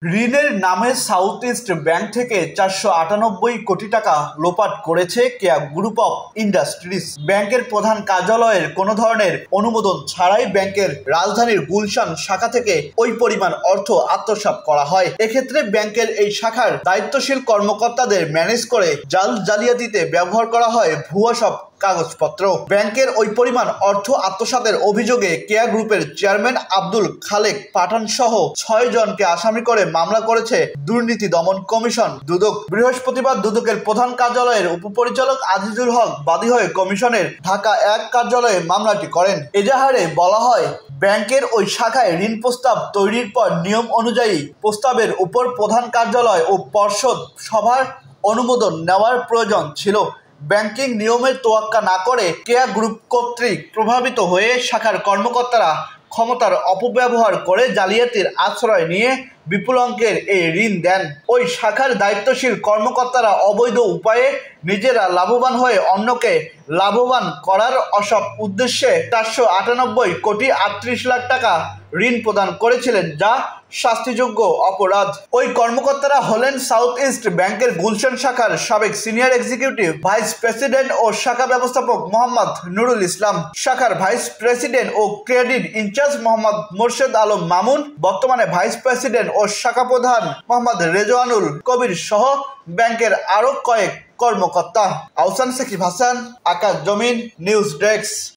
ঋণের নামে south east bank থেকে 498 কোটি টাকা লোপাট করেছে কেয়া গ্রুপ অফ ইন্ডাস্ট্রিজ। ব্যাংকের প্রধান কার্যালয়ের কোনো ধরনের অনুমোদন ছাড়াই ব্যাংকের রাজধানীর গুলশান শাখা থেকে ওই পরিমাণ অর্থ আত্মসাৎ করা হয়। এক্ষেত্রে ব্যাংকের এই শাখার দায়িত্বশীল কর্মকর্তাদের ম্যানেজ করে জালিয়াতিতে ব্যবহার করা হয় ভুয়া সব কাগজপত্র। ব্যাংকের ওই পরিমাণ অর্থ আত্মসাতের অভিযোগে কেয়া গ্রুপের চেয়ারম্যান আব্দুল খালেক পাঠান সহ 6 জনকে আসামি করে মামলা করেছে দুর্নীতি দমন কমিশন দুদক। বৃহস্পতিবার দুদকের প্রধান কার্যালয়ের উপপরিচালক আজিজুল হক বাদী হয়ে কমিশনের ঢাকা 1 কার্যালয়ে মামলাটি করেন। এজাহারে বলা হয়, ব্যাংকের ওই শাখায় ঋণ প্রস্তাব তৈরির পর নিয়ম অনুযায়ী প্রস্তাবের উপর প্রধান কার্যালয় ও পর্ষদ সভার অনুমোদন নেওয়ার প্রয়োজন ছিল। ব্যাংকিং নিয়মের তোয়াক্কা না করে কেয়া গ্রুপ কর্তৃক প্রভাবিত হয়ে শাখার কর্মকর্তারা ক্ষমতার অপব্যবহার করে জালিয়াতির আশ্রয় নিয়ে বিপুল অঙ্কের এই ঋণ দেন। ওই শাখার দায়িত্বশীল কর্মকর্তারা অবৈধ উপায়ে নিজেরা লাভবান হয়ে অন্যকে লাভবান করার অসৎ উদ্দেশ্যে 498 কোটি 38 লাখ টাকা ঋণ প্রদান করেছিলেন, যা শাস্তিযোগ্য অপরাধ। ওই কর্মকর্তারা হলেন সাউথ ইস্ট ব্যাংকের গুলশান শাখার সাবেক সিনিয়র এক্সিকিউটিভ ভাইস প্রেসিডেন্ট ও শাখা ব্যবস্থাপক মোহাম্মদ নুরুল ইসলাম, শাখার ভাইস প্রেসিডেন্ট ও ক্রেডিট ইনচার্জ মোহাম্মদ মোর্শেদ আলম মামুন, বর্তমানে ভাইস প্রেসিডেন্ট ও শাখা প্রধান মোহাম্মদ রেজওয়ানুল কবির সহ ব্যাংকের আরো কয়েক কর্মকর্তা। আহসান সাকিব হাসান, আকাশ জমিন, নিউজ ডেস্ক।